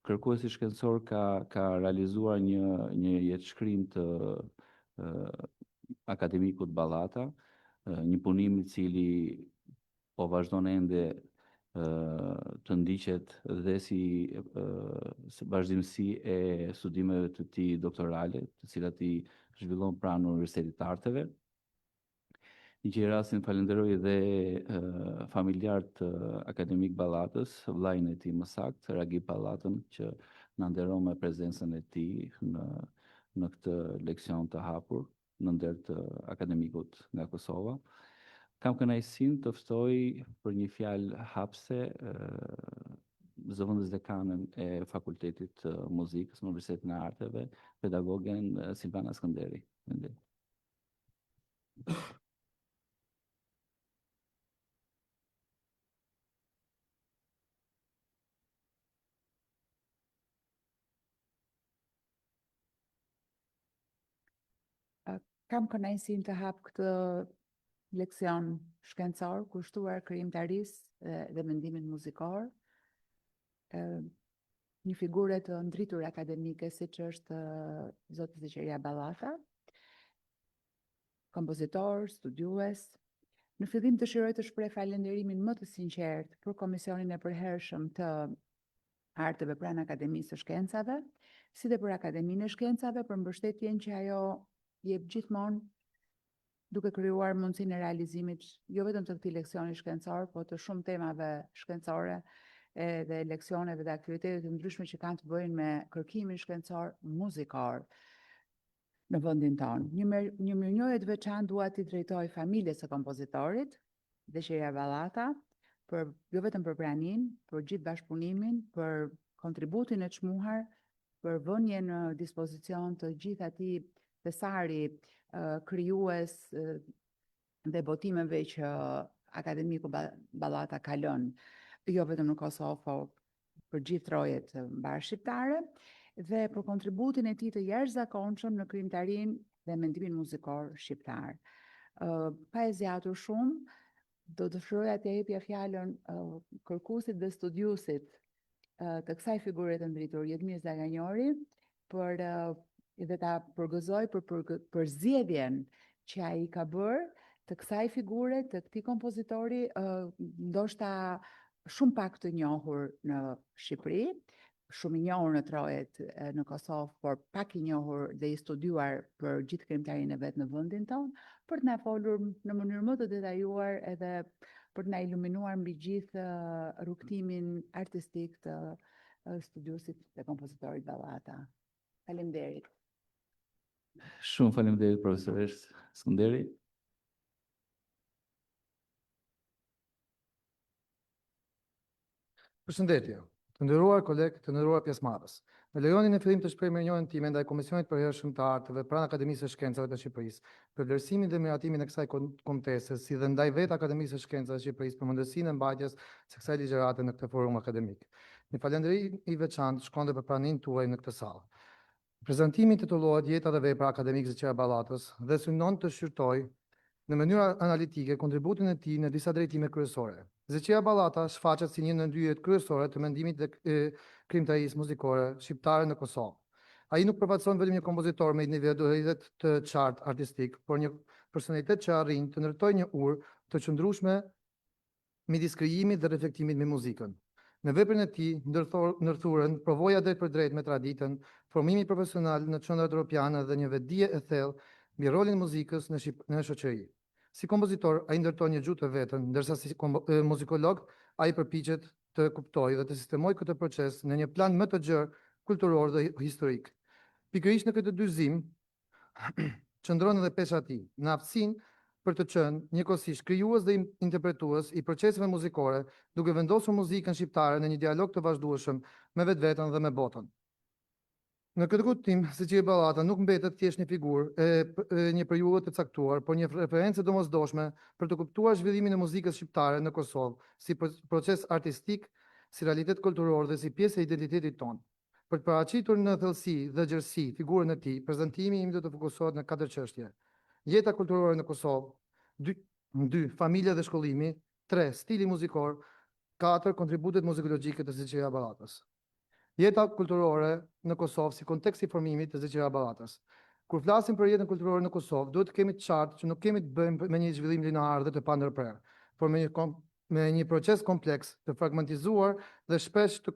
kërkuesi shkencor ka realizuar një jetëshkrim të akademikut Ballata, një punim i cili po vazhdon ende të ndiqet dhe si vazhdimsi e studimeve të tij doktorale, të cilat i zhvillon pranë Universitetit të Arteve. Në që rastin falenderoj dhe familjarët akademik Ballatës, vllajën e tij më saktë, Ragip Ballatën, që na nderon me prezencën e tij në këtë leksion të hapur në nder të akademikut nga Kosova. Kam kënaqësinë të ftoj për një fjalë hapse zëvendës dekanën e Fakultetit të Muzikës në Universitetin e Arteve, pedagogen Silvana Skënderi. Kam kënaqësinë të hap këtë leksion shkencor kushtuar krijimtarisë dhe mendimit muzikor. Një figure të ndritur akademike siç është zoti Zeqeria Ballata, kompozitor, studiues. Në fillim dëshiroj të shpreh falënderimin më të sinqert për komisionin e përhershëm të arteve pranë Akademisë së Shkencave, si dhe për Akademinë e Shkencave për mbështetjen që ajo jep gjithmonë duke krijuar mundësinë e realizimit jo vetëm të këtij leksioni shkencor, por të shumë temave shkencore dhe leksioneve dhe aktiviteteve të ndryshme që kanë të bëjnë me kërkimin shkencor muzikor në vendin tonë. Një mirënjohje të veçantë dua t'i drejtoj familjes së kompozitorit, Zeqeria Ballata, jo vetëm për praninë, për gjithë bashkëpunimin, për kontributin e çmuar, për vënien në dispozicion të gjithë atij besari krijues dhe botimeve që akademiku Ballata ka lënë, jo vetëm në Kosovë, por për gjithë trojet mbar shqiptare, dhe për kontributin e tij të jashtëzakonshëm në krijimtarinë dhe mendimin muzikor shqiptar. Pa e zgjatur shumë, do dëshiroja të jepja fjalën kërkuesit dhe studiusit të kësaj figure të ndritur, Jedmir Zaganjori, dhe ta përgëzoj për zgjedhjen që ai ka bërë të kësaj figure, të këtij kompozitori, ndoshta shumë pak të njohur në Shqipëri, shumë i njohur në trojet në Kosovë, por pak i njohur dhe i studiuar për gjithë krijimtarinë e vet në vendin tonë, për të na folur në mënyrë më të detajuar edhe për të na iluminuar mbi gjithë rrugtimin artistik të studiusit dhe kompozitorit Ballata. Faleminderit. Shumë faleminderit profesoresh Skënderi. Përshëndetje, të nderuar kolegë, të nderuar pjesëmarrës. Më lejoni në fillim të shpreh mirënjohjen time ndaj Komisionit Përhershëm të Arteve pranë Akademisë së Shkencave të Shqipërisë për vlerësimin dhe miratimin e kësaj komitese, si dhe ndaj vetë Akademisë së Shkencave të Shqipërisë për mundësinë e mbajtjes së kësaj ligjërate në këtë forum akademik. Një falënderim i veçantë shkon për praninë tuaj në këtë sallë. Prezantimi titullohet Jeta dhe vepra akademik Zeqeria Ballatës dhe synon të shqyrtoj në mënyrë analitike kontributin e tij në disa drejtime kryesore. Zeqeria Ballata shfaqet si një ndër dyjet kryesore të mendimit dhe krijimtarisë muzikore shqiptare në Kosovë. Ai nuk përfaqëson vetëm një kompozitor me individualitet të qartë artistik, por një personalitet që arrin të ndërtojë një urë të qëndrueshme midis krijimit dhe reflektimit me muzikën. Në veprën e tij ndërthuren provoja drejt për drejt me traditën, formimi profesional në qendrat europiane dhe një vetdije e thellë mbi rolin e muzikës në shoqëri. Si kompozitor, ai ndërton një gjuhë të vetën, ndërsa si muzikolog, ai përpiqet të kuptojë dhe të sistemojë këtë proces në një plan më të gjerë kulturor dhe historik. Pikërisht në këtë dyzim qëndron edhe pesha e tij, në aftësinë për të qenë njëkohësisht krijues dhe interpretues i proceseve muzikore, duke vendosur muzikën shqiptare në një dialog të vazhdueshëm me vetveten dhe me botën. Në këtë kuptim, Zeqeria Ballata nuk mbetet thjesht një figurë e një periudhe të caktuar, por një referencë domosdoshme për të kuptuar zhvillimin e muzikës shqiptare në Kosovë si proces artistik, si realitet kulturor dhe si pjesë e identitetit tonë. Për të paraqitur në thellësi dhe gjerësi figurën e tij, prezantimi im do të fokusohet në 4 çështje: jeta kulturore në Kosovë, 2 familja dhe shkollimi, 3 stili muzikor, 4 kontributet muzikologjike të Zeqeria Ballatës. Jeta kulturore në Kosovë si kontekst i formimit të Zeqira Ballatës. Kur flasim për jetën kulturore në Kosovë, duhet të kemi të qartë që nuk kemi të bëjmë me një zhvillim linear dhe të pandërprer, por me një proces kompleks, të fragmentizuar dhe shpesh të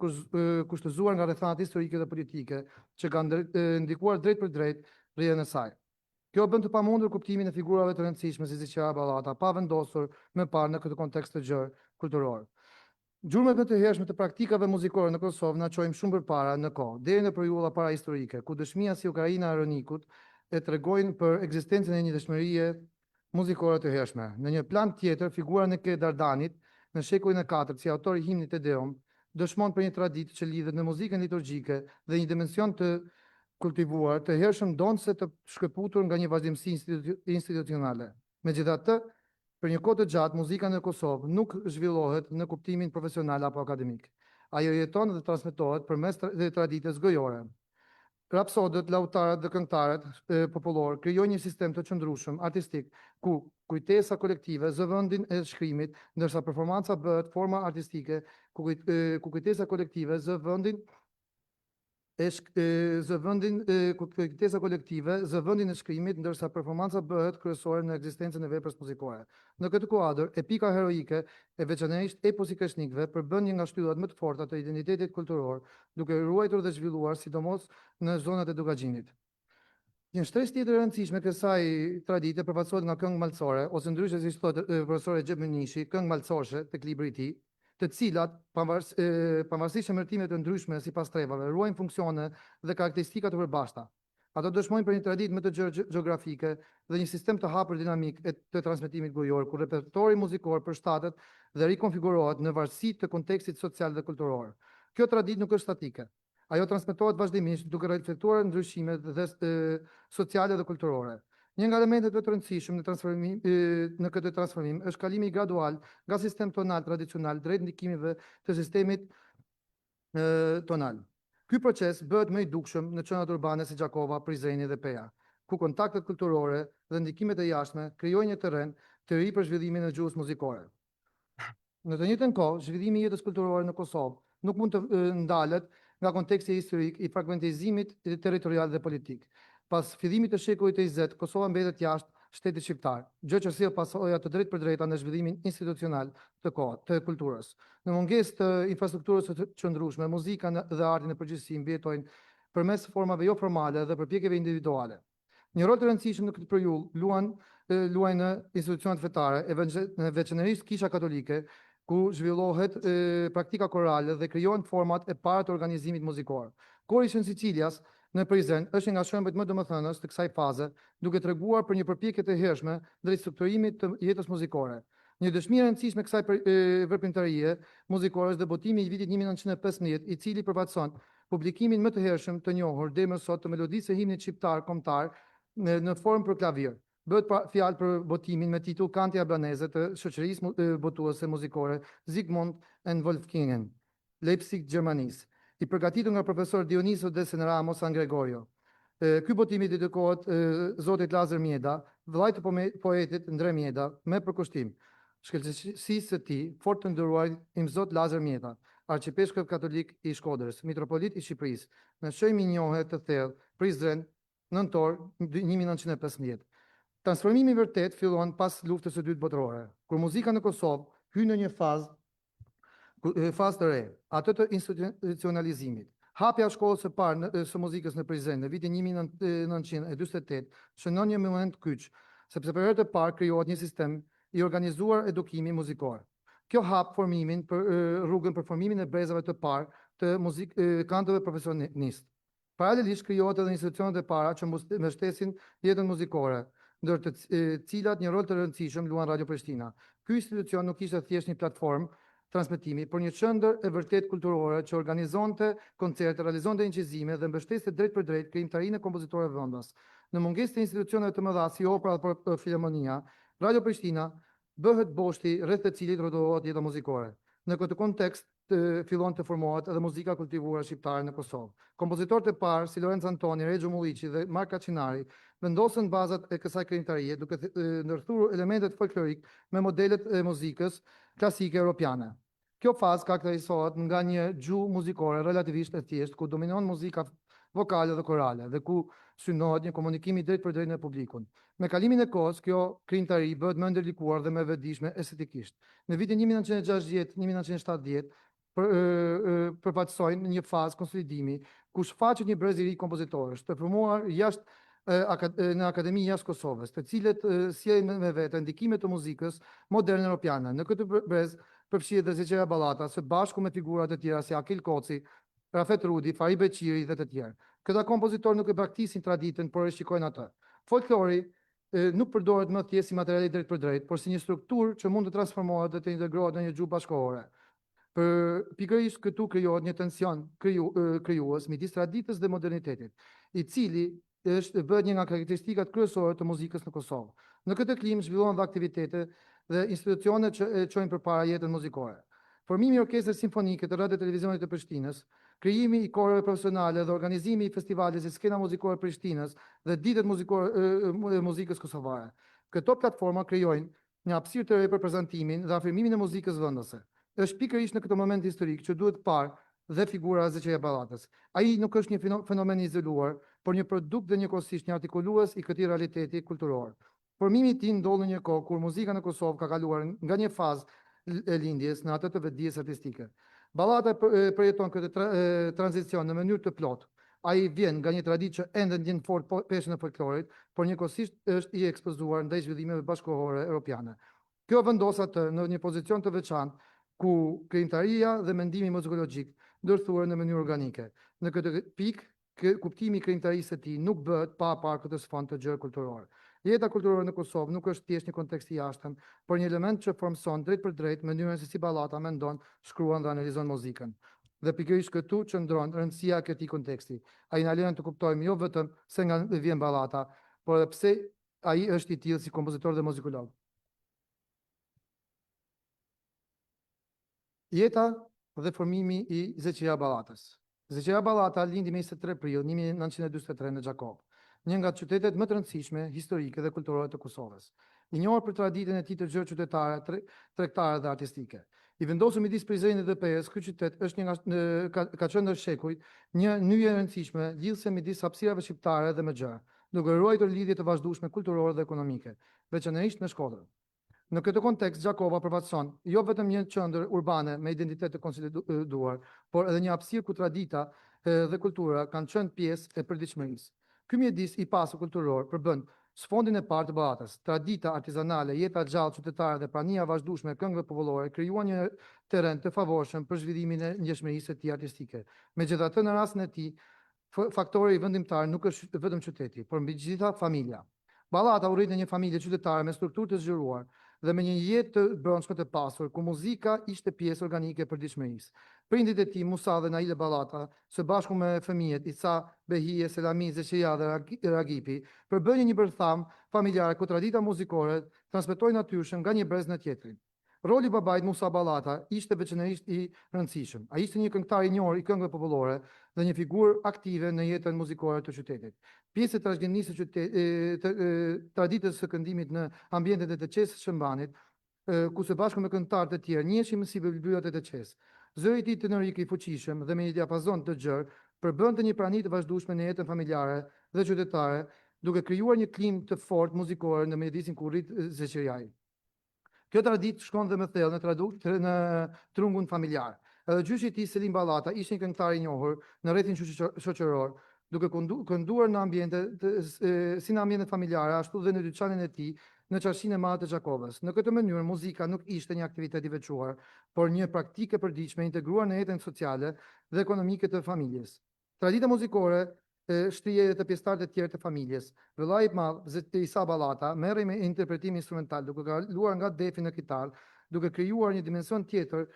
kushtëzuar nga rrethanat historike dhe politike që kanë ndikuar drejt për drejt rrjedhën e saj. Kjo bën të pamundur kuptimin e figurave të rëndësishme si Zeqira Ballata, pa vendosur më parë në këtë kontekst të gjerë kulturor. Gjurmët më të hershme të praktikave muzikore në Kosovë na çojmë shumë përpara në kohë, deri në periudha parahistorike, ku dëshmia si Ukraina e Ronikut e tregojnë për ekzistencën e një dëshmërie muzikore të hershme. Në një plan tjetër, figura e Ke Dardanit në shekullin e 4 si autor i himnit Te Deum dëshmon për një traditë që lidhet me muzikën liturgjike dhe një dimension të kultivuar të hershëm donse të shkëputur nga një vazhdimsi institucionale. Megjithatë, për një kohë të gjatë, muzika në Kosovë nuk zhvillohet në kuptimin profesional apo akademik. Ajo jeton dhe transmetohet përmes traditës gojore. Rapsodët, lautarët dhe këngëtarët popullor krijojnë një sistem të qëndrueshëm artistik ku kujtesa kolektive zë vendin e shkrimit, ndërsa performanca bëhet forma artistike ku kujtesa kolektive zë vendin e shkrimit, ndërsa performanca bëhet kryesore në ekzistencën e veprës muzikore. Në këtë kuadër, epika heroike e veçanërisht eposi kreshnikëve përbën një nga shtyllat më të forta të identitetit kulturor, duke ruajtur dhe zhvilluar sidomos në zonat e Dugaxhinit. Një shtresë tjetër e rëndësishme kësaj tradite përfaqësohet nga këngë malcore, ose ndryshe si thotë profesori Xhep Mënishi, këngë malcorshe tek libri i tij, të cilat, pavarësisht emërtimeve të ndryshme sipas trevave, ruajnë funksione dhe karakteristika të përbashkëta. Ato dëshmojnë për një traditë më të gjerë gjeografike dhe një sistem të hapur dinamik të transmetimit gojor, ku repertori muzikor përshtatet dhe rikonfigurohet në varësi të kontekstit social dhe kulturor. Kjo traditë nuk është statike. Ajo transmetohet vazhdimisht duke reflektuar ndryshimet sociale dhe kulturore. Një nga elementet më të rëndësishëm në këtë transformim është kalimi gradual nga sistem tonal tradicional drejt ndikimeve të sistemit tonal. Ky proces bëhet më i dukshëm në çështjet urbane si Gjakova, Prizreni dhe Peja, ku kontaktet kulturore dhe ndikimet e jashtme krijojnë një terren të ri për zhvillimin e gjuhës muzikore. Në të njëjtën kohë, zhvillimi i jetës kulturore në Kosovë nuk mund të ndalet nga konteksti historik i fragmentizimit territorial dhe politik. Pas fillimit të shekullit të 20, Kosova mbetet jashtë shtetit shqiptar, gjë që sjell pasoja të drejtpërdrejta në zhvillimin institucional të kulturës. Në mungesë të infrastrukturës së qëndrueshme, muzika dhe arti në përgjithësi mbijetojnë përmes formave jo formale dhe përpjekjeve individuale. Një rol të rëndësishëm në këtë periudhë luajnë institucionet fetare, veçanërisht Kisha Katolike, ku zhvillohet praktika korale dhe krijohen format e para të organizimit muzikor. Kori i Sicilias në Prizren është një nga shembujt më domethënës të kësaj faze, duke treguar për një përpjekje të hershme drejt strukturimit të jetës muzikore. Një dëshmi e rëndësishme kësaj veprimtarie muzikore është debutimi i vitit 1915, i cili përfaqëson publikimin më të hershëm të njohur deri më sot të melodisë së himnit shqiptar kombëtar në formë për klavir. Bëhet fjalë për botimin me titull Kanti Albaneze të shoqërisë botuese muzikore Zygmunt and Wolfkingen, Leipzig, Gjermanisë, i përgatitur nga profesor Dioniso de Senramo San Gregorio. Ky botim i dedikohet zotit Lazar Mjeda, vllajt të poetit Ndre Mjeda, me përkushtim shkencësisë së tij, fort të nderuar Imzot Lazar Mjeda, arcipeshkov katolik i Shkodrës, mitropolit i Shqipërisë, në shënjë minjohet të thellë, Prizren, nëntor 1915. Transformimi i vërtet fillon pas luftës së dytë botërore, kur muzika në Kosovë hyn në një fazë të re, atë të institucionalizimit. Hapja e shkollës së parë së muzikës në Prizren në vitin 1948 shënon një moment kyç, sepse për herë të parë krijohet një sistem i organizuar edukimi muzikor. Kjo hap rrugën për formimin e brezave të parë të kantëve profesionistë. Paralelisht krijohet edhe institucionet e para që mbështesin jetën muzikore, ndër të cilat një rol të rëndësishëm luan Radio Prishtina. Ky institucion nuk ishte thjesht një platformë transmetimi, por një qendër e vërtet kulturore që organizonte koncerte, realizonte incizime dhe mbështeste drejt për drejt krijimtarinë e kompozitorëve vendas. Në mungesë të institucioneve të mëdha si opera apo filharmonia, Radio Prishtina bëhet boshti rreth të cilit rrotohet jeta muzikore. Në këtë kontekst fillon të formohet edhe muzika kultivuar shqiptare në Kosovë. Kompozitorët e parë si Lorenzo Antoni, Regjo Mulliçi dhe Mark Kaçinari vendosën bazat e kësaj krijimtarie duke ndërthurur elementet folklorik me modelet e muzikës klasike europiane. Kjo fazë karakterizohet nga një gjuhë muzikore relativisht e thjeshtë, ku dominon muzika vokale dhe korale, dhe ku synohet një komunikimi drejt për drejt me publikun. Me kalimin e kohës, kjo krijimtari bëhet më ndërlikuar dhe më e vetëdijshme estetikisht. Në vitin 1960-1970 përfaqësojnë një fazë konsolidimi ku shfaqet një brez i ri kompozitorësh, të formuar në Akademi jashtë Kosovës, të cilët sjellin me vete ndikime të muzikës moderne europiane. Në këtë brez përfshihet dhe Zeqeria Ballata, së bashku me figura të tjera si Akil Koci, Rafet Rudi, Fari Beqiri dhe të tjerë. Këta kompozitorë nuk e braktisin traditën, por e shikojnë atë. Folklori nuk përdoret më thjesht si materiali drejt për drejt, por si një strukturë që mund të transformohet dhe të integrohet në një gjuhë bashkëkohore. Pikërisht këtu krijohet një tension krijues midis traditës dhe modernitetit, i cili bëhet një nga karakteristikat kryesore të muzikës në Kosovë. Në këtë klim zhvillohen dhe aktivitete dhe institucione që e çojnë përpara jetën muzikore. Formimi i orkestrës simfonike të Radio Televizionit të Prishtinës, krijimi i koreve profesionale dhe organizimi i festivalit si Skena Muzikore Prishtinës dhe Ditët Muzikës Kosovare. Këto platforma krijojnë një hapësirë të re për prezantimin dhe afrimimin e muzikës vendase. Është pikërisht në këtë moment historik që duhet parë dhe figura e Zeqeria Ballatës. Ai nuk është një fenomen i izoluar, por një produkt dhe njëkohësisht një artikulues i këtij realiteti kulturor. Formimi i tij ndodh në një kohë kur muzika në Kosovë ka kaluar nga një fazë e lindjes në atë të vetdijes artistike. Ballata përjeton këtë tranzicion në mënyrë të plotë. Ai vjen nga një traditë që ende ndjen fort peshën e folklorit, por njëkohësisht është i ekspozuar ndaj zhvillimeve bashkëkohore europiane. Kjo vendos atë në një pozicion të veçantë ku krijimtaria dhe mendimi muzikologjik ndërthuar në mënyrë organike. Në këtë pikë, kuptimi i krijimtarisë së tij nuk bëhet pa parë këtë sfond të gjerë kulturor. Jeta kulturore në Kosovë nuk është thjesht një kontekst i jashtëm, por një element që formson drejt për drejt mënyrën se si Ballata mendon, shkruan dhe analizon muzikën. Dhe pikërisht këtu qëndron rëndësia e këtij konteksti. Ai na lejon të kuptojmë jo vetëm se nga vjen Ballata, por edhe pse ai është i tillë si kompozitor dhe muzikolog. Jeta dhe formimi i Zeqeria Ballatës. Zeqeria Ballata lindi me 23 prill 1943 në Gjakov, një nga qytetet më të rëndësishme historike dhe kulturore të Kosovës. I njohur për traditën e tij të gjerë qytetare, tregtare dhe artistike. I vendosur midis Prizrenit dhe Pejës, ky qytet është ka qenë ndër shekuj një nyje e rëndësishme lidhëse midis hapësirave shqiptare dhe më gjerë, duke ruajtur lidhje të vazhdueshme kulturore dhe ekonomike, veçanërisht në Shkodër. Në këtë kontekst, Gjakova përfaqëson jo vetëm një qendër urbane me identitet të konsoliduar, por edhe një hapësirë ku tradita dhe kultura kanë qenë pjesë e përditshmërisë. Ky mjedis i pasur kulturor përbën sfondin e parë të Ballatës. Tradita artizanale, jeta gjallë qytetare dhe prania vazhdueshme e këngëve popullore krijuan një terren të favorshëm për zhvillimin e ndjeshmërisë së tij artistike. Megjithatë, në rastin e tij, faktori i vendimtar nuk është vetëm qyteti, por mbigjitha familja. Ballata u rrit në një familje qytetare me strukturë të zgjeruar dhe me një jetë të brendshme të pasur, ku muzika ishte pjesë organike e përditshmërisë. Prindit e tij, Musa dhe Naile Ballata, së bashku me fëmijët Isa, Behije, Selami, Zeqeria dhe Ragipi, përbënin një bërtham familjar ku tradita muzikore transmetoi natyrshëm nga një brez në tjetrin. Roli i babait Musa Ballata ishte veçanërisht i rëndësishëm. Ai ishte një këngëtar i njohur i këngëve popullore dhe një figurë aktive në jetën muzikore të qytetit. Pjesë e trashëgimisë së traditës së këndimit në ambientet e të qesë Shëmbanit, ku së bashku me këngëtar të tjerë njiheshim si bëllbyrat e të qesë. Zëri i tij tenorik i fuqishëm dhe me një diapazon të gjerë përbënte një prani të vazhdueshme në jetën familjare dhe qytetare, duke krijuar një klim të fortë muzikore në mjedisin ku rrit Zeqeriai. Kjo traditë shkon dhe më thellë në trungun familjar. Edhe gjyshi i tij Selim Ballata ishte një këngëtar i njohur në rrethin shoqëror, duke kënduar në si në ambientet familjare, ashtu dhe në dyqanin e tij në qarqinë e madhe të Gjakovës. Në këtë mënyrë, muzika nuk ishte një aktivitet i veçuar, por një praktikë e përditshme integruar në jetën sociale dhe ekonomike të familjes. Tradita muzikore shtrije edhe të pjesëtarët e tjerë të familjes. Vëllai i madh, Isa Ballata, merrej me interpretim instrumental, duke kaluar nga defi në kitar, duke krijuar një dimension tjetër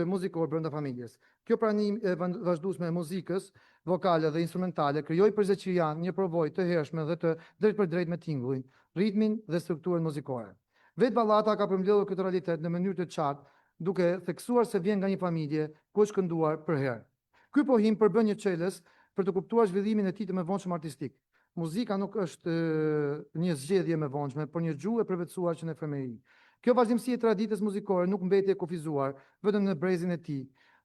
muzikor brenda familjes. Kjo pranim e vazhdueshme e muzikës vokale dhe instrumentale krijoi për Zeqerian një provojë të hershme dhe të drejt për drejt me tingullin, ritmin dhe strukturën muzikore. Vetë Ballata ka përmbledhur këtë realitet në mënyrë të qartë, duke theksuar se vjen nga një familje ku është kënduar për herë. Ky pohim përbën një çelës për të kuptuar zhvillimin e tij të mëvonshëm artistik. Muzika nuk është një zgjedhje e mëvonshme, por një gjuhë e përvetësuar që në efemeri. Kjo vazhdimësi e traditës muzikore nuk mbeti e kufizuar vetëm në brezin e tij,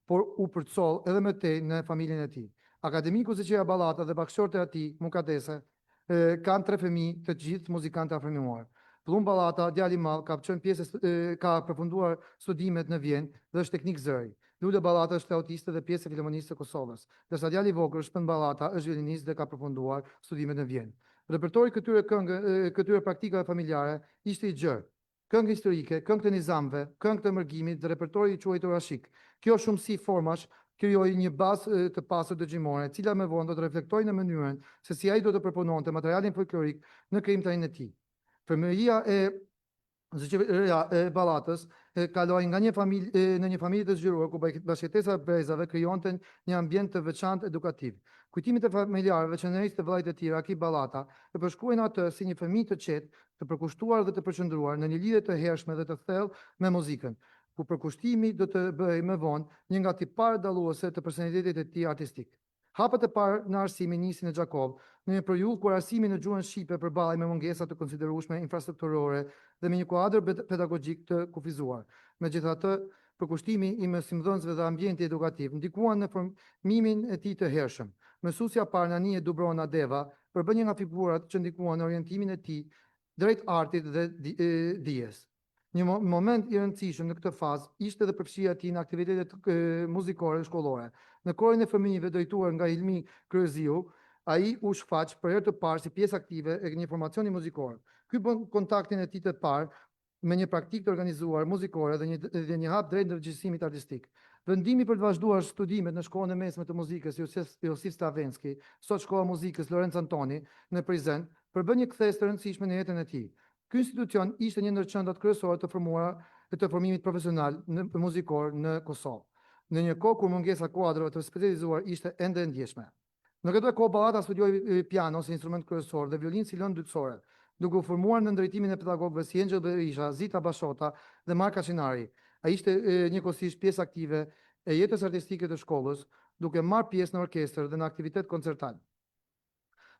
por u përcoll edhe më tej në familjen e tij. Akademiku Zeqira Ballata dhe bashkëshortja e tij, Mukadese, kanë 3 fëmijë, të gjithë muzikantë afërmimuar. Plum Ballata, djali i madh, ka përfunduar studimet në Vjenë dhe është teknik zëri. Lule Ballata është flautiste dhe pjesë e Filharmonisë së Kosovës, ndërsa djali i vogël Shpën Ballata është violinist dhe ka përfunduar studimet në Vjenë. Repertori këtyre praktikave familjare ishte i gjerë. Këngë historike, këngë të nizamëve, këngë të mërgimit dhe repertori i quajtur ashik. Kjo shumësi formash krijoi një bazë të pastër dëgjimore, e cila më vonë do të reflektojë në mënyrën se si ai do të përpunonte materialin folklorik në krijimtarinë e tij. Femëria e Ballatës kaloi nga një familje në një familje të zgjeruar ku bashkëtesa e brezave krijonte një ambient të veçantë edukativ. Kujtimet e familjarëve, veçanërisht të vëllait e tij, Aki Ballata, e përshkruajnë atë si një fëmijë të qetë, të përkushtuar dhe të përqendruar në një lidhje të hershme dhe të thellë me muzikën, ku përkushtimi do të bëhej më vonë një nga tiparet dalluese të personalitetit të tij artistik. Hapet e parë në arsimin nisin e Gjakov, në një periudhë kur arsimi në gjuhën shqipe përballej me mungesa të konsiderueshme infrastrukturore dhe me një kuadër pedagogjik të kufizuar. Megjithatë, përkushtimi i mësimdhënësve dhe ambienti edukativ ndikuan në formimin e tij të hershëm. Mësuesja parë Nanie Dubrona Deva përbën një nga figurat që ndikuan në orientimin e tij drejt artit dhe dijes. Një moment i rëndësishëm në këtë fazë ishte edhe përfshirja e tij në aktivitetet muzikore shkollore. Në korin e fëmijëve drejtuar nga Ilmi Kryeziu, ai u shfaq për herë të parë si pjesë aktive e një formacioni muzikor. Ky bën kontaktin e tij të parë me një praktikë të organizuar muzikore dhe një hap drejt ndërgjegjësimit artistik. Vendimi për të vazhduar studimet në Shkollën e Mesme të Muzikës Josif Stavenski, sot Shkolla e Muzikës Lorenzo Antoni në Prizren, përbën një kthes të rëndësishme në jetën e tij. Ky institucion ishte një ndër qendrat kryesore të formimit profesional muzikor në Kosovë, në një kohë kur mungesa kuadrove të specializuar ishte ende e ndjeshme. Në këtë kohë Ballata studioi piano si instrument kryesor dhe violinë si lëndë dytësore, duke u formuar në drejtimin e pedagogëve si Angel Berisha, Zita Bashota dhe Marka Shinari. Ai ishte njëkohësisht pjesë aktive e jetës artistike të shkollës, duke marrë pjesë në orkestër dhe në aktivitet koncertal.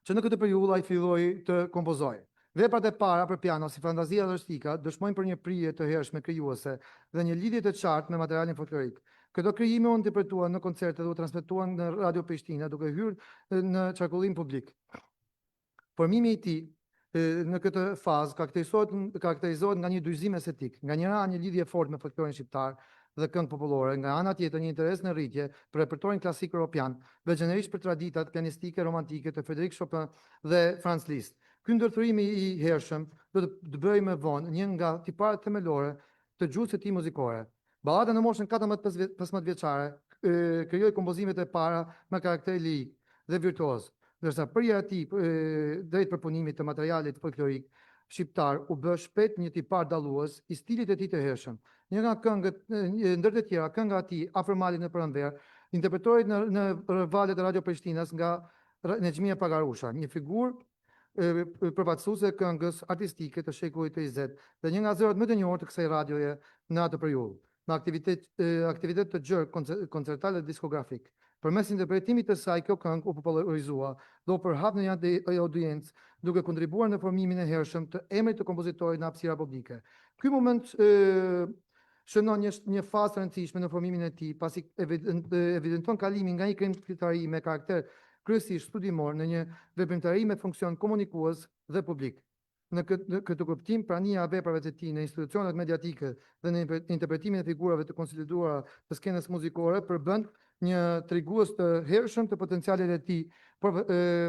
Që në këtë periudhë ai filloi të kompozojë. Veprat e para për piano si Fantazia dhe Shtika dëshmojnë për një prije të hershme krijuese dhe një lidhje të qartë me materialin folklorik. Këto krijime u interpretuan në koncerte dhe u transmetuan në Radio Prishtina duke hyrë në qarkullim publik. Formimi i tij në këtë fazë karakterizohet nga një dyshim estetik, nga njëra anë një lidhje fortë me folklorin shqiptar dhe këngë popullore, nga ana tjetër një interes në rritje për repertorin klasik europian, veçanërisht për traditat pianistike romantike të Frédéric Chopin dhe Franz Liszt. Ky ndërthurimi i hershëm do të bëjë më vonë një nga tiparet themelore të gjuhës së tij muzikore. Ballata në moshën 14-15 vjeçare krijoi kompozimet e para me karakter lirik dhe virtuoz, ndërsa përja e tij drejt përpunimit të materialit folklorik shqiptar u bë shpejt një tipar dallues i stilit e tij të hershëm. Një nga këngët ndër të tjera, kënga e tij Afër malit në pranver, interpretohet në valët e Radio Prishtinës nga Nexhmia Pagarusha, një figurë përfaqësuese e këngës artistike të shekullit të 20 dhe një nga zërat më të njohur të kësaj radioje në atë periudhë, me aktivitet të gjerë koncertal dhe diskografik. Përmes interpretimit të saj, kjo këngë u popularizua dhe u përhap në një audiencë, duke kontribuar në formimin e hershëm të emrit të kompozitorit në hapësira publike. Ky moment shënon një fazë të rëndësishme në formimin e tij, pasi evidenton kalimin nga një krimitari me karakter kryesisht studimor në një veprimtari me funksion komunikues dhe publik. Në këtë kuptim, prania e veprave të tij në institucionet mediatike dhe në interpretimin e figurave të konsoliduara të skenës muzikore përbën një tregues të hershëm të potencialit e tij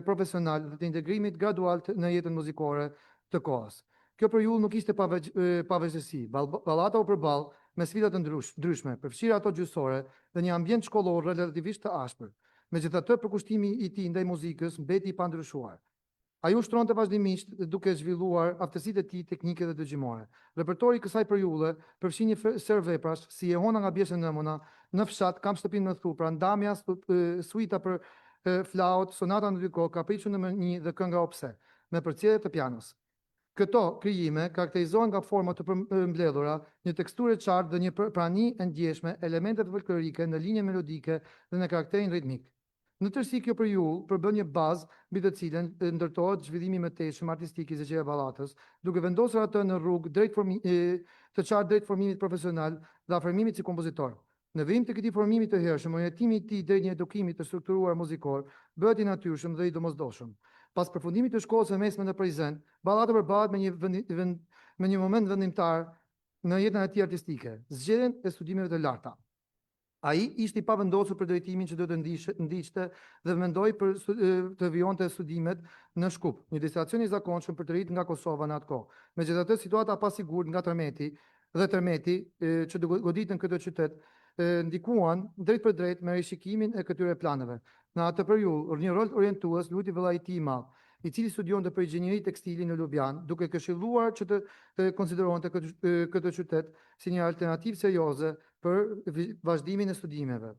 profesional dhe të integrimit gradual në jetën muzikore të kohës. Kjo periudhë nuk ishte pavarësi. Ballata u përball me sfida të ndryshme, përfshirë ato gjyqësore dhe një ambient shkollor relativisht të ashpër. Megjithatë, përkushtimi i tij ndaj muzikës mbeti i pandryshuar. Ai ushtronte vazhdimisht duke zhvilluar aftësitë e tij teknike dhe dëgjimore. Repertori i kësaj periudhe përfshin një sër veprash si Jehona nga Bjesë Nëmona, Në fshat, Kam shtëpinë në Thupra, Ndamja, suita për flaut, Sonata në dy kohë, Kapriçu në një dhe Kënga o pse, me përcjellje të pianos. Këto krijime karakterizohen nga forma të mbledhura, një teksturë e qartë dhe një prani e ndjeshme, elementet folklorike në linje melodike dhe në karakterin ritmik. Në tërësi kjo për ju përbën një bazë mbi të cilën ndërtohet zhvillimi më teshëm artistik i Zgjeria Ballatës, duke vendosur atë në rrugë të qartë drejt formimit profesional dhe afërmimit si kompozitor. Në vijim të këtij formimi të hershëm, orientimi i tij drejt një edukimi të strukturuar muzikor bëhet i natyrshëm dhe i domosdoshëm. Pas përfundimit të shkollës së mesme në Prizren, Ballata përballet me një moment vendimtar në jetën e tij artistike, zgjedhjen e studimeve të larta. Ai ishte i pavendosur për drejtimin që do të ndiqte dhe mendoi për të vijonte studimet në Shkup, një destinacion i zakonshëm për të rinjt nga Kosova në atë kohë. Megjithatë, situata pa sigurt nga tërmeti që goditën këtë qytet ndikuan drejt për drejt me rishikimin e këtyre planeve. Në atë periudhë, një rol orientues luti vëllai i madh, i cili studionte për inxhinieri tekstili në Ljubljanë, duke këshilluar që të konsideronte këtë qytet si një alternativë serioze për vazhdimin e studimeve.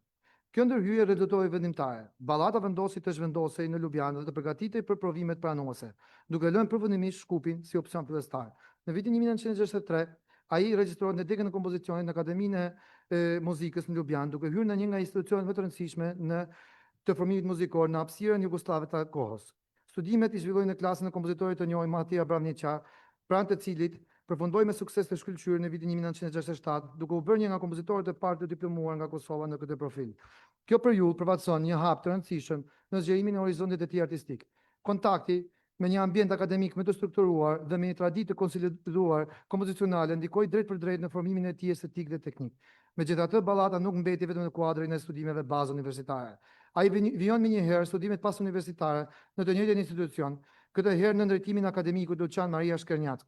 Kjo ndërhyrje rezultoi vendimtare. Ballata vendosi të zhvendosej në Ljubljanë dhe të përgatitej për provimet pranuese, duke lënë përfundimisht Shkupin si opsion fillestar. Në vitin 1963, ai regjistroi në dekën e kompozicionit në Akademinë e Muzikës në Ljubljanë, duke hyrë në një nga institucionet më të rëndësishme të formimit muzikor në hapësirën jugoslave të kohës. Studimet i zhvilloi në klasën e kompozitorit të njohur Matija Bravnića, pranë të cilit përfundoi me sukses të shkëlqyer në vitin 1967, duke u bërë një nga kompozitorët e parë të diplomuar nga Kosova në këtë profil. Kjo periudhë përfaqëson një hap të rëndësishëm në zgjerimin e horizontit të tij artistik. Kontakti me një ambient akademik më të strukturuar dhe me një traditë të konsoliduar kompozicionale ndikoi drejt për drejt në formimin e tij estetik dhe teknik. Megjithatë, Ballata nuk mbeti vetëm në kuadrin e studimeve bazë universitare. Ai vijon më një herë studimet pas universitare në të njëjtin institucion, këtë herë në ndërtimin akademik Duçan Maria Shkernjat,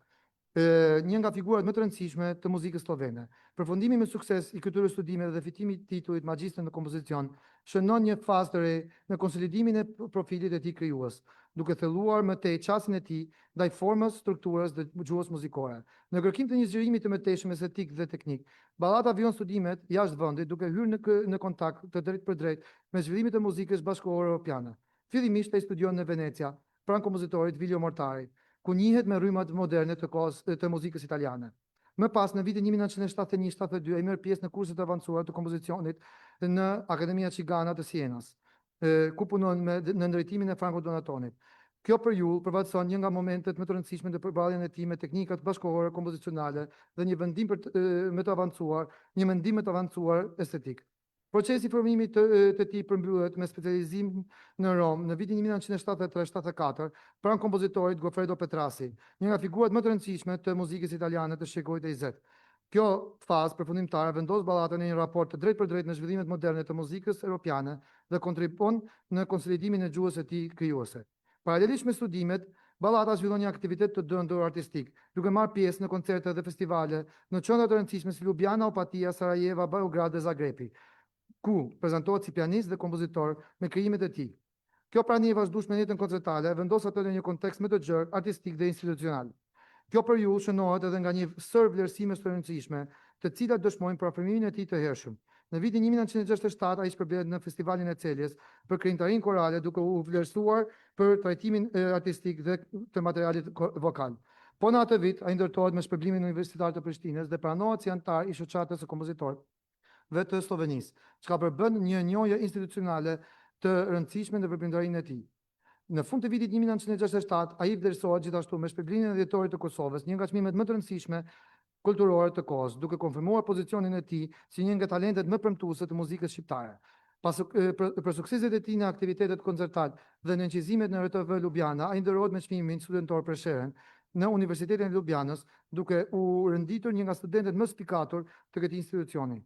një nga figurat më të rëndësishme të muzikës slovene. Përfundimi me sukses i këtyre studimeve dhe fitimi i titullit magjistër në kompozicion shënon një fazë të re në konsolidimin e profilit e tij krijues, duke thelluar më tej çastin e tij ndaj formës, strukturës dhe gjuhës muzikore. Në kërkim të një zgjerimi të mëtejshëm estetik dhe teknik, Ballata vijon studimet jashtë vendit, duke hyrë në kontakt të drejtë për drejtë me zhvillimet e muzikës bashkëkohore europiane. Fillimisht ai studion në Venecia, pranë kompozitorit Viljo Mortari, ku njihet me rrymat moderne të muzikës italiane. Më pas, në vitin 1971-72, ai merr pjesë në kurset e avancuara të kompozicionit në Akademia Cigana të Sienas, ku punon në ndërtimin e Franco Donatonit. Kjo periudhë përfaqëson një nga momentet më të rëndësishme të përballjen e tij me teknikat bashkëkohore kompozicionale dhe një mendim më të avancuar estetik. Procesi i formimit të tij përmbyllet me specializim në Rom në vitin 1973-74 pranë kompozitorit Goffredo Petrasi, një nga figurat më të rëndësishme të muzikës italiane të shekuillit e 20. Kjo fazë përfundimtare vendos Ballatën në një raport të drejtë për drejtë me zhvillimet moderne të muzikës europiane dhe kontribon në konsolidimin e gjuhës së tij krijuese. Paralelisht me studimet, Ballata zhvillon një aktivitet të dëndur artistik, duke marrë pjesë në koncerte dhe festivale në qendra të rëndësishme si Ljubljana, Opatija, Sarajeva, Beograd dhe Zagrebi, ku prezantohet si pianist dhe kompozitor me krijimet e tij. Kjo prani e vazhdueshme në jetën koncertale vendos atë në një kontekst më të gjerë artistik dhe institucional. Kjo periudhë shënohet edhe nga një sër vlerësime të rëndësishme, të cilat dëshmojnë për afërmimin e tij të hershëm. Në vitin 1967 ai shpërblet në festivalin e Celjes për krijimtarinë korale, duke u vlerësuar për trajtimin artistik dhe të materialit vokal. Po në atë vit ai ndërtohet me shpërblimin universitar të Prishtinës dhe pranohet si antar i shoqatës së kompozitorëve të Slovenisë, çka përbën një njohje institucionale të rëndësishme në veprimtarinë e tij. Në fund të vitit 1967 ai vlerësohet gjithashtu me shpërblimin e dhjetorit të Kosovës, një nga çmimet më të rëndësishme kulturore të kohës, duke konfirmuar pozicionin e tij si një nga talentet më premtuese të muzikës shqiptare. Për sukseset e tij në aktivitetet koncertale dhe në incizimet në RTV Ljubljana, ai nderohet me çmimin studentor Presheren në Universitetin e Ljubljanës, duke u renditur një nga studentet më spikatur të këtij institucioni.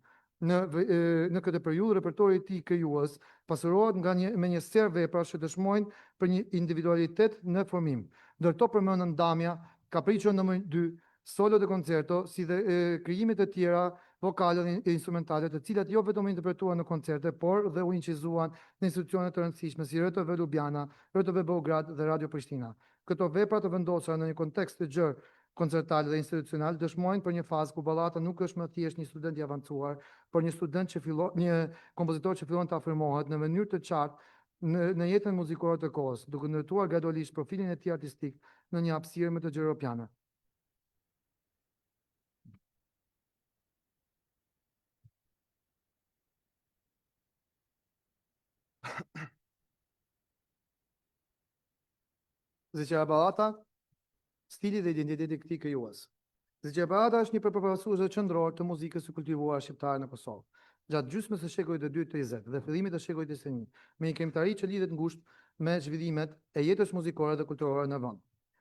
Në këtë periudhë repertori i tij krijues pasurohet me një ser veprash që dëshmojnë për një individualitet në formim. Ndërto përmendën Damja, Capriccio nr. 2, solo dhe koncerto, si dhe krijimet e tjera vokale dhe instrumentale, të cilat jo vetëm interpretuan në koncerte, por dhe u incizuan në institucione të rëndësishme si RTV Ljubljana, RTV Beograd dhe Radio Prishtina. Këto vepra të vendosura në një kontekst të gjerë koncertal dhe institucional dëshmojnë për një fazë ku Ballata nuk është më thjesht një student i avancuar, por një kompozitor që fillon të afirmohet në mënyrë të qartë në jetën muzikore të kohës, duke ndërtuar gradualisht profilin e tij artistik në një hapësirë më të gjerë europiane. Zëqera Ballata, stili dhe identiteti i këtij krijues. Zëqera Ballata është një përpërfaqësues qendror të muzikës së kultivuar shqiptare në Kosovë. Gjatë gjysmës së shekujt të 2 të 20 dhe fillimit të shekujt të 21, me një kremtari që lidhet ngushtë me zhvillimet e jetës muzikore dhe kulturore në vend.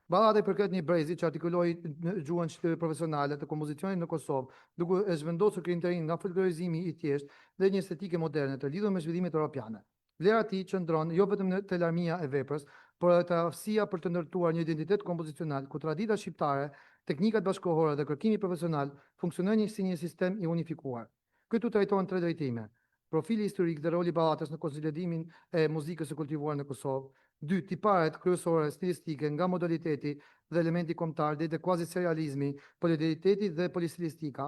Ballata i përket një brezi që artikuloi në gjuhën profesionale të kompozicionit në Kosovë, duke e zhvendosur kremtarin nga folklorizimi i thjeshtë dhe një estetike moderne të lidhur me zhvillimet europiane. Vlera e tij qëndron jo vetëm te larmia e veprës, por edhe te aftësia për të ndërtuar një identitet kompozicional ku tradita shqiptare, teknikat bashkëkohore dhe kërkimi profesional funksionojnë si një sistem i unifikuar. Këtu trajtohen 3 drejtime: profili historik dhe roli i Ballatës në konsolidimimin e muzikës së kultivuar në Kosovë; 2. Tiparet kryesore stilistike nga modaliteti dhe elementi kombëtar deri te quasi serializmi, poliedriteti dhe polistilistika;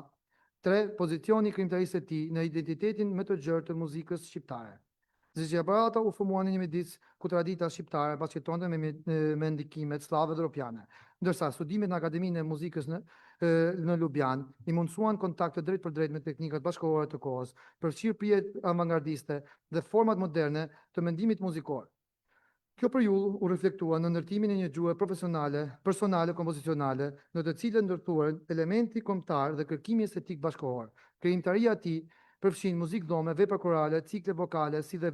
3. Pozicioni i krimtarisë së tij në identitetin më të gjerë të muzikës shqiptare. Zëqera Ballata u formua në një midis ku tradita shqiptare bashkëtonte me ndikimet slave dhe europiane, ndërsa studimet në Akademinë e Muzikës në Ljubljanë i mundsuan kontakte drejt për drejt me teknikat bashkëkohore të kohës, përfshirje avangardiste dhe format moderne të mendimit muzikor. Kjo periudhë u reflektua në ndërtimin e një gjuhë profesionale, personale, kompozicionale, në të cilën ndërtuan elementi kombëtar dhe kërkimi estetik bashkëkohor. Krijimtaria e tij përfshin muzikë dhome, vepra korale, cikle vokale, si dhe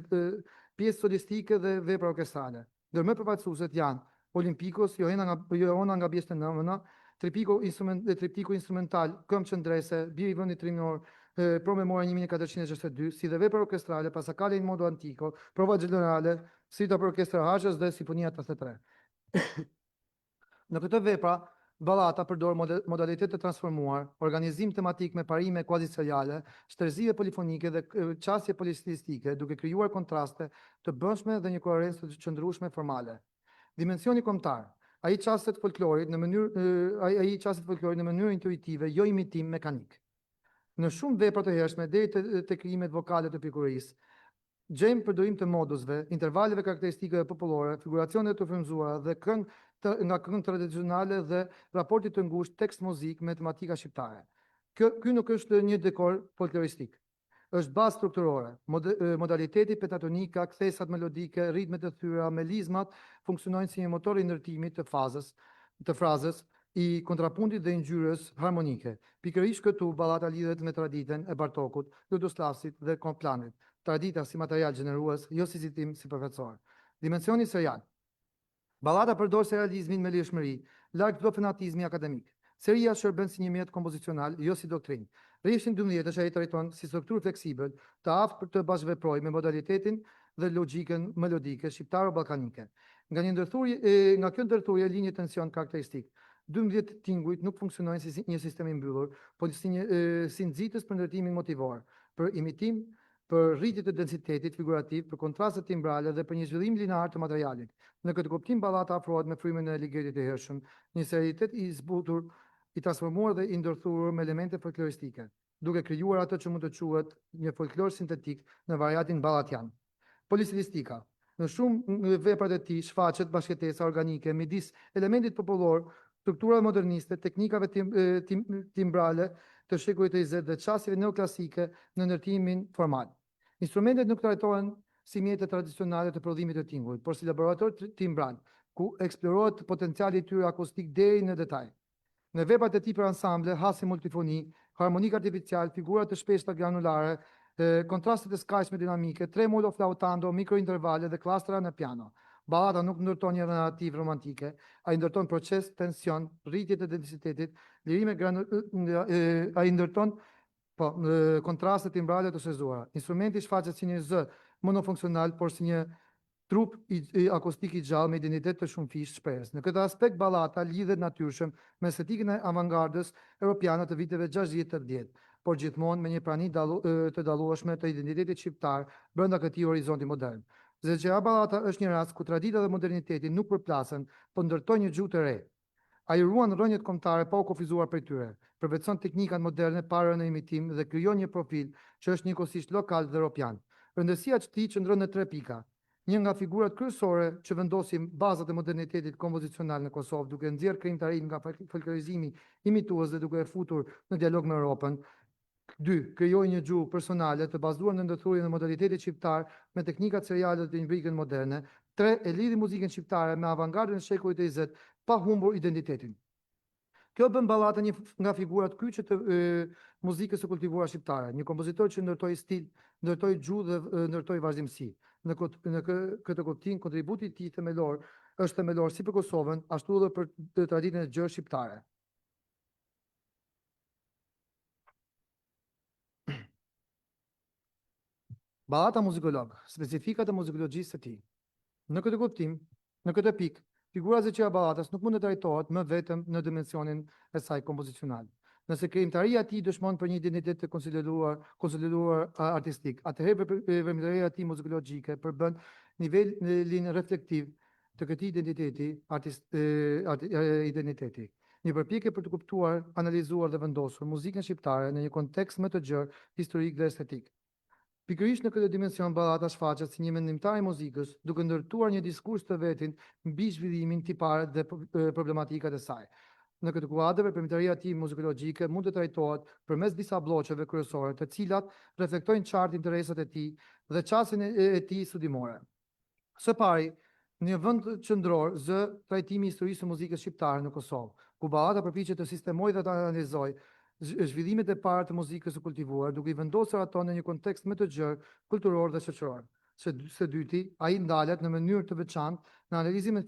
pjesë solistike dhe vepra orkestrale. Ndër më përfaqësuesit janë Olimpikos, Joona nga Bjeshtë Nëmëna, Triptiku instrumental, Këmbë qendrese, Biri i vendit trimor, Promemora 1462, si dhe vepra orkestrale, Passacaglia in modo antico, Prova generale, Suite për orkestra Haxhës dhe Simfonia 83. Në këtë vepra, Ballata përdor modalitet të transformuar, organizim tematik me parime quasi seriale, shtërësie polifonike dhe qasje polistilistike, duke krijuar kontraste të brendshme dhe një koherencë të qëndrueshme formale. Dimensioni kombëtar. Ai qastet folklorit në mënyrë intuitive, jo imitim mekanik. Në shumë vepra të hershme deri te krijimet vokale të pikurisë, gjejmë përdorim të modusve, intervaleve karakteristike popullore, figuracione të frymzuara dhe nga këngë tradicionale dhe raporti të ngushtë tekst-muzik me tematika shqiptare. Ky nuk është një dekor folkloristik. Është bazë strukturore, modaliteti pentatonika, kthesat melodike, ritmet e thyra, melizmat funksionojnë si një motor i ndërtimit të frazës, i kontrapuntit dhe ngjyrës harmonike. Pikërisht këtu Ballata lidhet me traditën e Bartokut, Ludoslavsit dhe Komplanit. Tradita si material gjenerues, jo si citim si përfaqësor. Dimensioni serial. Ballata përdor serializmin me lirshmëri, larg çdo fanatizmi akademik. Seria shërben si një mjet kompozicional, jo si doktrinë. Rreshtin 12 është ai trajton si strukturë fleksibël, të aftë për të bashkëveprojë me modalitetin dhe logjikën melodike shqiptaro-ballkanike. Nga kjo ndërthurje linje tension karakteristik. 12 tingujt nuk funksionojnë si një sistem i mbyllur, por si nxitës për ndërtimin motivor, për imitim, për rritje të densitetit figurativ, për kontraste timbrale dhe për një zhvillim linear të materialit. Në këtë kuptim Ballata afrohet me frymën e ligjetit të hershëm, një serialitet i zbutur, i transformuar dhe i ndërthurur me elemente folkloristike, duke krijuar atë që mund të quhet një folklor sintetik në variantin ballatian. Polistilistika. Në shumë veprat e tij shfaqet bashkëtesa organike midis elementit popullor, strukturave moderniste, teknikave timbrale të shekujt të 20 dhe çastjeve neoklasike në ndërtimin formal. Instrumentet nuk trajtohen si mjete tradicionale të prodhimit të tingujt, por si laborator timbral, ku eksplorohet potenciali i tyre akustik deri në detaj. Në veprat e tij për ansamble, hasi multifoni, harmonik artificial, figura të shpeshta granulare, kontrastet e skajshme dinamike, tremolo flautando, mikrointervale dhe klastra në piano. Ballata nuk ndërton një narrativ romantike, ai ndërton proces, tension, rritje të densitetit, lirime ai ndërton kontraste timbrale të shezuara. Instrumenti shfaqet si një zë monofunksional, por si një trup akustik i gjallë me identitet të shumëfishtë shprehjes. Në këtë aspekt Ballata lidhet natyrshëm me estetikën e avangardës europiane të viteve 60-80, por gjithmonë me një prani të dallueshme të identitetit shqiptar brenda këtij horizonti modern. Zëqera Ballata është një rast ku tradita dhe moderniteti nuk përplasen, por ndërtojnë një gjuhë të re. Ai ruan rrënjët kombëtare pa u kufizuar prej tyre, përvetëson teknikat moderne pa rënë në imitim dhe krijon një profil që është njëkohësisht lokal dhe europian. Rëndësia e tij qëndron në 3 pika. Një nga figurat kryesore që vendosin bazat e modernitetit kompozicional në Kosovë, duke nxjerrë krijimtarinë nga folklorizimi imitues dhe duke e futur në dialog me Europën. 2. Krijoi një gjuhë personale të bazuar në ndërthurjen e modalitetit shqiptar me teknikat seriale të imbrikën moderne. 3. E lidhi muzikën shqiptare me avangardën e shekullit të 20, pa humbur identitetin. Kjo bën Ballata një nga figurat kyçe të muzikës së kultivuar shqiptare, një kompozitor që ndërtoi stil, ndërtoi gjuhë dhe ndërtoi vazhdimsi. Në këtë kuptim, kontributi i tij themelor është themelor si për Kosovën, ashtu edhe për traditën e gjerë shqiptare. Ballata muzikolog, specifikat e muzikologjisë së tij. Në këtë kuptim, në këtë pikë, figura zëqira Ballatas nuk mund të trajtohet më vetëm në dimensionin e saj kompozicional. Nëse krijimtaria e tij dëshmon për një identitet të konsoliduar artistik, atëherë veprimtaria e tij muzikologjike përbën nivelin reflektiv të këtij identiteti. Një përpjekje për të kuptuar, analizuar dhe vendosur muzikën shqiptare në një kontekst më të gjerë, historik dhe estetik. Pikërisht në këtë dimension Ballata shfaqet si një mendimtar i muzikës, duke ndërtuar një diskurs të vetin mbi zhvillimin tipar dhe problematikat e saj. Në këtë kuadër, veprimtaria e tij muzikologjike mund të trajtohet përmes disa bloqeve kryesore, të cilat reflektojnë qartë interesat e tij dhe çastin e tij studimore. Së pari, në një vend qendror zë trajtimi i historisë së muzikës shqiptare në Kosovë, ku Ballata përpiqet të sistemojë dhe të analizojë zhvillimet e para të muzikës së kultivuar, duke I vendosur ato në një kontekst më të gjerë, kulturor dhe shoqëror. Së dyti, ai ndalet në mënyrë të veçantë në analizën e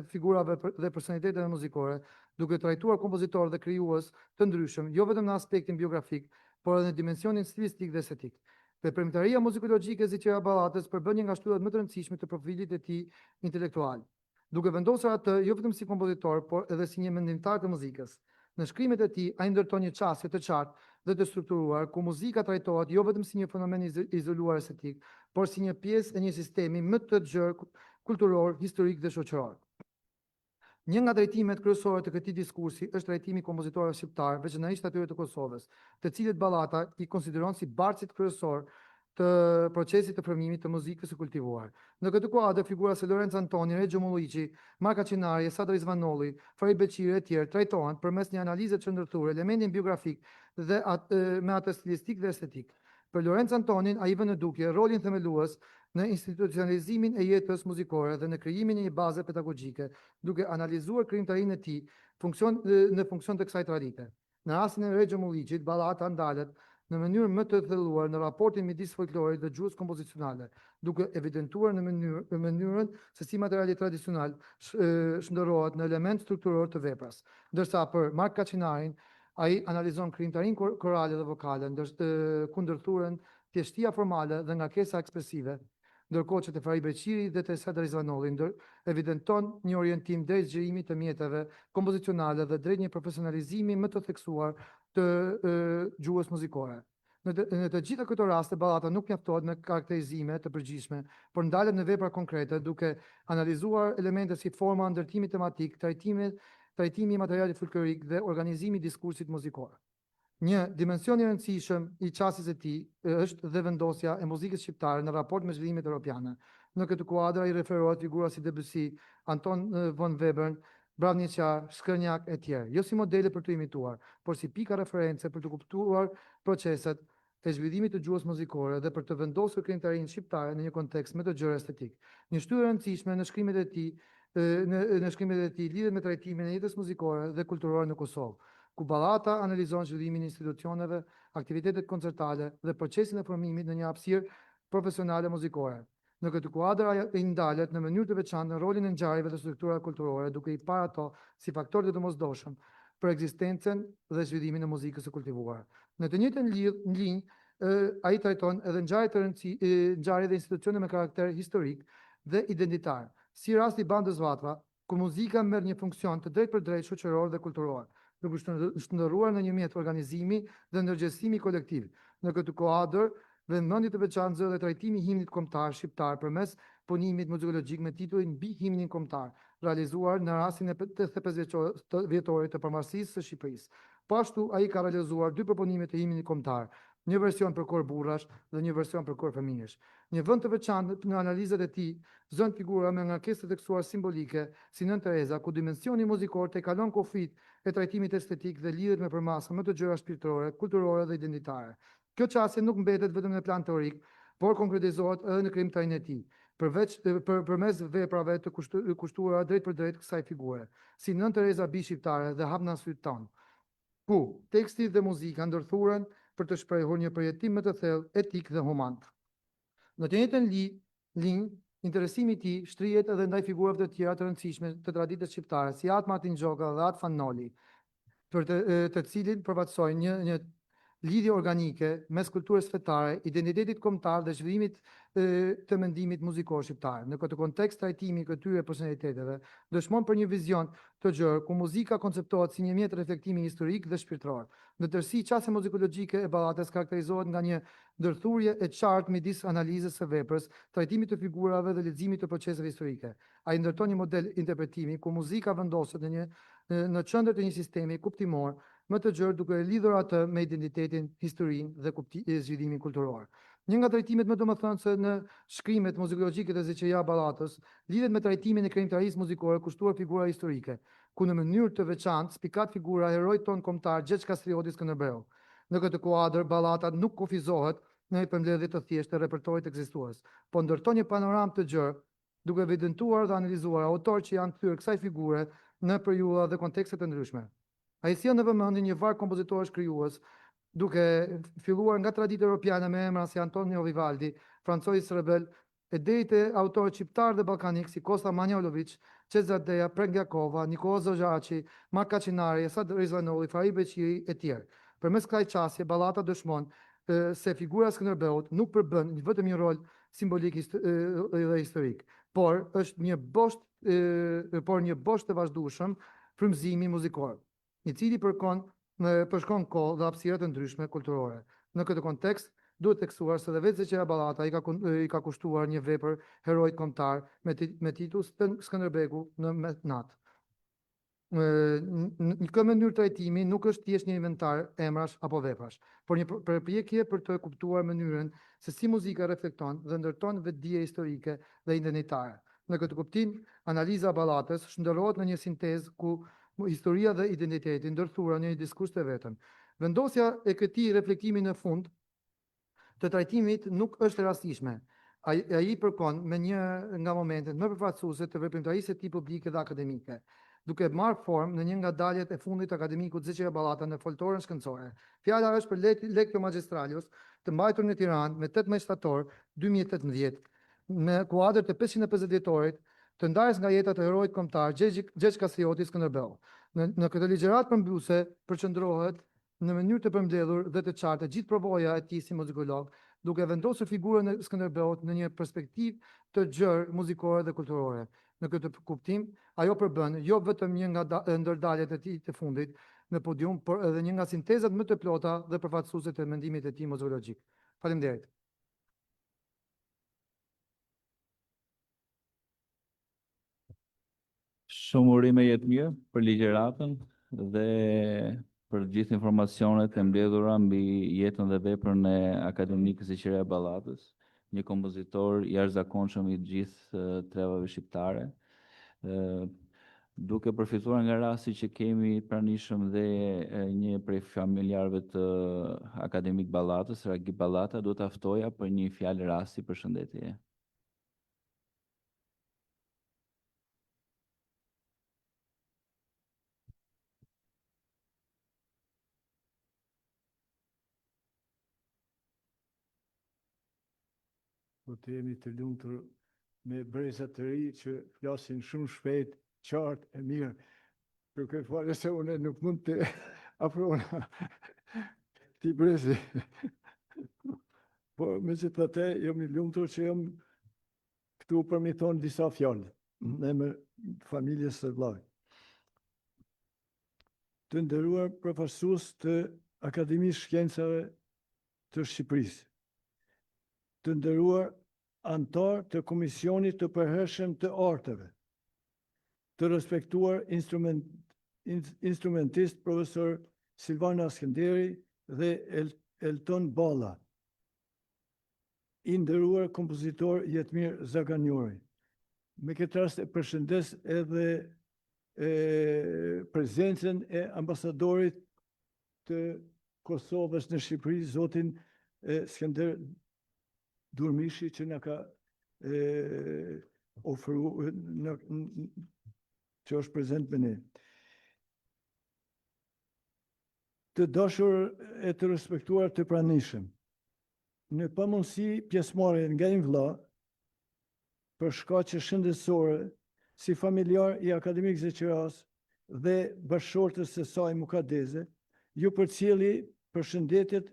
figurave dhe personaliteteve muzikore, duke trajtuar kompozitorë dhe krijues të ndryshëm, jo vetëm në aspektin biografik, por edhe në dimensionin stilistik dhe estetik. Veprimtaria muzikologjike e zëqira Ballatës përbën një nga shtyllët më të rëndësishme të profilit të tij intelektual, duke vendosur atë jo vetëm si kompozitor, por edhe si një mendimtar të muzikës. Në shkrimet e tij, ai ndërton një qasje të qartë dhe të strukturuar, ku muzika trajtohet jo vetëm si një fenomen izoluar estetik, por si një pjesë e një sistemi më të gjerë kulturor, historik dhe shoqëror. Një nga drejtimet kryesore të këtij diskursi është trajtimi i kompozitorëve shqiptar, veçanërisht atyre të Kosovës, të cilët Ballata I konsideron si barcit kryesor të procesit të formimit të muzikës së kultivuar. Në këtë kuadër, figura se Lorenzo Antoni, Reggio Mulliqi, Marka Cinari, Sadra Izvanolli, Farid Beqiri e tjerë trajtohen përmes një analize të qëndërtuar elementin biografik dhe me atë stilistik dhe estetik. Për Lorenzo Antonin, ai vën në dukje rolin themelues në institucionalizimin e jetës muzikore dhe në krijimin e një baze pedagogjike, duke analizuar krijimtarinë e tij në funksion të kësaj tradite. Në rastin e Reggio Mulliqit, Ballata ndalet në mënyrë më të thelluar në raportin midis folklorit dhe gjuhës kompozicionale, duke evidentuar në mënyrën se si materiali tradicional shndërrohet në element strukturor të veprës. Ndërsa për Mark Kacinarin, ai analizon krijimtarinë korale dhe vokale, ku ndërthuren thjeshtia formale dhe ngakesa ekspresive, ndërkohë që te Farid Beqiri dhe te Sadra Izvanolli evidenton një orientim drejt zgjerimit të mjeteve kompozicionale dhe drejt një profesionalizimi më të theksuar të gjuhës muzikore. Në të gjitha këto raste, Ballata nuk mjaftohet me karakterizime të përgjithshme, por ndalet në vepra konkrete duke analizuar elemente si forma, ndërtimi tematik, trajtimi I materialit folklorik dhe organizimi I diskursit muzikor. Një dimension I rëndësishëm I qasjes e tij është dhe vendosja e muzikës shqiptare në raport me zhvillimet europiane. Në këtë kuadër ai referohet figura si Debussy, Anton von Webern, Bravničar, Shkrnjak e tjerë, jo si modele për të imituar, por si pika reference për të kuptuar proceset e zhvillimit të gjuhës muzikore dhe për të vendosur krijimtarinë shqiptare në një kontekst më të gjerë estetik. Një shtyrë e rëndësishme në shkrimet e tij lidhet me trajtimin e jetës muzikore dhe kulturore në Kosovë, ku Ballata analizon zhvillimin e institucioneve, aktivitetet koncertale dhe procesin e formimit në një hapësirë profesionale muzikore. Në këtë kuadër ai ndalet në mënyrë të veçantë në rolin e ngjarjeve dhe strukturave kulturore, duke I parë ato si faktorë të domosdoshëm për ekzistencën dhe zhvillimin e muzikës së kultivuar. Në të njëjtën linjë, ai trajton edhe ngjarje dhe institucione me karakter historik dhe identitar, si rasti I bandës Vatra, ku muzika merr një funksion të drejtpërdrejtë shoqëror dhe kulturor, duke shndërruar në një mjet organizimi dhe ndërgjegjësimi kolektiv. Në këtë kuadër, vëmendje të veçantë zë dhe trajtimi I himnit kombëtar shqiptar përmes punimit muzikologjik me titullin Mbi himnin kombëtar, realizuar në rastin e 85 vjetorit të pavarësisë së Shqipërisë. Po ashtu, ai ka realizuar 2 proponime të himnit kombëtar, një version për kor burrash dhe një version për kor fëmijësh. Një vend të veçantë në analizat e tij zën figura me ngarkesë të tekstuar simbolike, si Nën Tereza, ku dimensioni muzikor kalon kufit e trajtimit estetik dhe lidhet me përmasa më të gjëra shpirtërore, kulturore dhe identitare. Kjo qasje nuk mbetet vetëm në plan teorik, por konkretizohet edhe në krijimtarinë e tij. përmes veprave të kushtuara drejt për drejt kësaj figure, si Nën Tereza Bi shqiptare dhe Hap na syt ton, ku teksti dhe muzika ndërthuren për të shprehur një përjetim më të thellë etik dhe human. Në të njëjtën linjë, interesimi i tij shtrihet edhe ndaj figurave të tjera të rëndësishme të traditës shqiptare, si Atë Martin Xhoka dhe Atë Fanoli, për të cilin përfaqësojnë një lidhje organike mes kulturës fetare, identitetit kombëtar dhe zhvillimit të mendimit muzikor shqiptar. Në këtë kontekst, trajtimi i këtyre personaliteteve dëshmon për një vizion të gjerë ku muzika konceptohet si një mjet reflektimi historik dhe shpirtëror. Ndërtësi, qasja muzikologjike e ballatës karakterizohet nga një ndërthurje e qartë midis analizës së veprës, trajtimit të figurave dhe leximit të proceseve historike. Ai ndërton një model interpretimi ku muzika vendoset në qendër të një sistemi kuptimor më të gjerë, duke lidhur atë me identitetin, historinë dhe zhvillimin kulturor. Një nga trajtimet më domethënëse në shkrimet muzikologjike të Zeqeria Ballatës lidhet me trajtimin e krijimtarisë muzikore kushtuar figura historike, ku në mënyrë të veçantë spikat figura herojt ton kombëtar Gjergj Kastrioti Skënderbeu. Në këtë kuadër, Ballata nuk kufizohet në një përmbledhje të thjeshtë të repertorit ekzistues, po ndërton një panoramë të gjerë, duke evidentuar dhe analizuar autorë që janë kthyer kësaj figure në periudha dhe kontekste të ndryshme. Ai sjell në vëmendje një varg kompozitorësh krijues, duke filluar nga tradita europiane me emra si Antonio Vivaldi, Francois Rebel, e deri te autorë shqiptar dhe ballkanik si Kosta Manojlović, Cezar Deja, Prengjakova, Nikola Zogjaci, Mark Kaçinari, Esad Rizvanoli, Farid Beqiri e tjerë. Përmes kësaj qasje, Ballata dëshmon se figura Skënderbeut nuk përbën vetëm një rol simbolik dhe historik, por është një bosh të vazhdueshëm frymëzimi muzikor, i cili përshkon kohë dhe hapësira të ndryshme kulturore. Në këtë kontekst, duhet tekstuar se dhe vetë Zeqeria Ballata i ka kushtuar një vepër herojt kombëtar me titull Skënderbeku në Nat. Në këtë mënyrë trajtimi nuk është thjesht një inventar emrash apo veprash, por një përpjekje për të kuptuar mënyrën se si muzika reflekton dhe ndërton vetdije historike dhe identitare. Në këtë kuptim, analiza e Ballatës shndërrohet në një sintezë ku historia dhe identiteti ndërthura në një diskurs të vetëm. Vendosja e këtij reflektimi në fund të trajtimit nuk është e rastishme. Ai përkon me një nga momentet më përfaqësuese të veprimtarisë së tij publike dhe akademike, duke marrë formë në një nga daljet e fundit akademikut Zeqeria Ballata në folklorën shkencore. Fjala është për Lectio Magistralius, të mbajtur në Tiranë me 18 shtator 2018, me kuadër të 550 vjetorit, të ndarës nga jeta të herojit kombëtar Gjergj Kastrioti Skënderbeu. Në këtë ligjërat përmbyse përqendrohet në mënyrë të përmbledhur dhe të qartë gjithë përvoja e tij si muzikolog, duke vendosur figurën e Skënderbeut në një perspektivë të gjerë muzikore dhe kulturore. Në këtë kuptim, ajo përbën jo vetëm një nga ndërdaljet e tij të fundit në podium, por edhe një nga sintezat më të plota dhe përfaqësuese të mendimit e tij muzikologjik. Faleminderit. Shumë urime jetë mirë për ligjëratën dhe për gjithë informacionet e mbledhura mbi jetën dhe veprën e akademikës Zeqeria Ballatës, një kompozitor i jashtëzakonshëm i gjithë trevave shqiptare. Duke përfituar nga rasti që kemi pranishëm dhe një prej familjarëve të akademik Ballatës, Ragip Ballata, do të ftoja për një fjalë rasti për shëndetje. Po të jemi të lumtur me brezat të ri që flasin shumë shpejt, qartë e mirë. Për këtë fjalë se unë nuk mund të afrona ti brezi. Po megjithatë jam i lumtur që jam këtu për mi thonë disa fjalë në emër familjes së vllajt. Të nderuar përfaqësues të Akademisë Shkencave të Shqipërisë, të nderuar antar të Komisionit të Përhershëm të Arteve, të respektuar instrumentist profesor Silvana Skënderi dhe Elton Balla, i nderuar kompozitor Jetmir Zaganjori. Me këtë rast e përshëndes edhe prezencën e ambasadorit të Kosovës në Shqipëri, zotin Skënder Durmishi, që na ka ofru që është prezent me ne. Të dashur e të respektuar të pranishëm, në pamundësi pjesëmarrje nga një vëlla për shkaqe shëndetësore, si familjar i akademik Zeqeras dhe bashkëshortës së saj Mukadeze, ju përcjelli përshëndetjet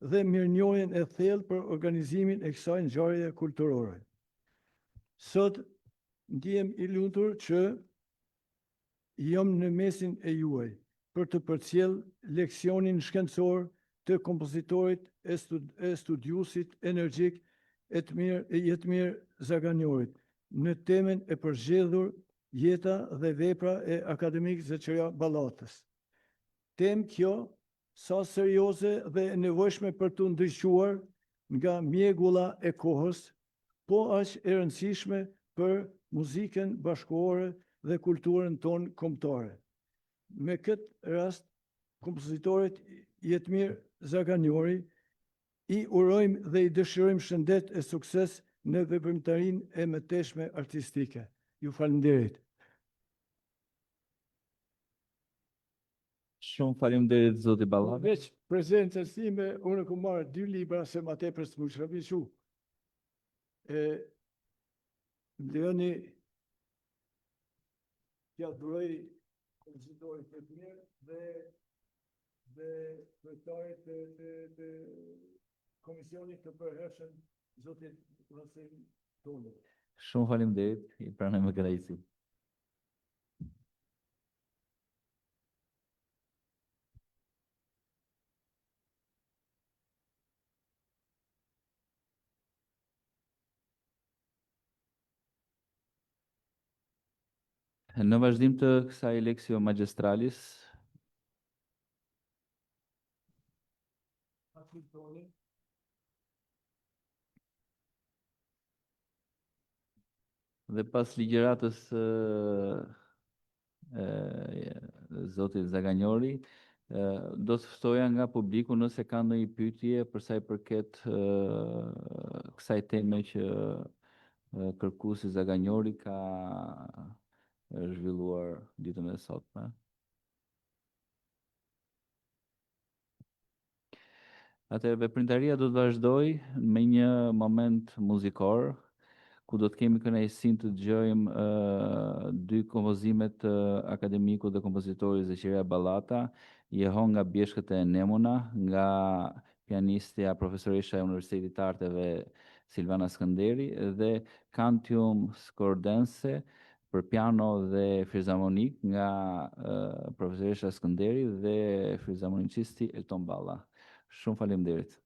dhe mirënjohjen e thellë për organizimin e kësaj ngjarjeje kulturore. Sot ndihem i lumtur që jam në mesin e juaj për të përcjell leksionin shkencor të kompozitorit e studiusit energjik Jetmir Zaganjorit në temën e përzgjedhur jeta dhe vepra e akademik Zeqeria Ballatës. Temë kjo sa serioze dhe e nevojshme për të ndriçuar nga mjegulla e kohës, po aq e rëndësishme për muzikën bashkëkohore dhe kulturën tonë kombëtare. Me këtë rast, kompozitorit Jetmir Zaganjori i urojmë dhe i dëshirojmë shëndet e sukses në veprimtarinë e mëtejshme artistike. Ju faleminderit. Shumë faleminderit zoti Ballati. Veç prezencës time, unë kam marrë 2 libra se ma tepër s'mu shërbisu. Lejoni t'ja duroj kompozitorit të mirë dhe kryetarit të komisionit të përhershëm zotit Rasim Toni. Shumë faleminderit, i pranoj me kënaqësi. Në vazhdim të kësaj leksio magjistralis, Rasim Toni. dhe pas ligjëratës zotit Zaganjori, do të ftoja nga publiku nëse ka ndonjë pyetje për sa i përket kësaj teme që kërkuesi Zaganjori ka zhvilluar ditën e sotme. Atëherë veprimtaria do të vazhdoj me një moment muzikor, ku do të kemi kënaqësinë të dëgjojmë 2 kompozimet të akademikut dhe kompozitorit Zeqeria Ballata, Jeho nga Bjeshkët e Nemuna, nga pianistja profesoresha e Universitetit të Arteve Silvana Skënderi, dhe Cantium Scordense për piano dhe filharmonik nga profesoresha Skënderi dhe filharmonicisti Elton Balla. Shumë faleminderit.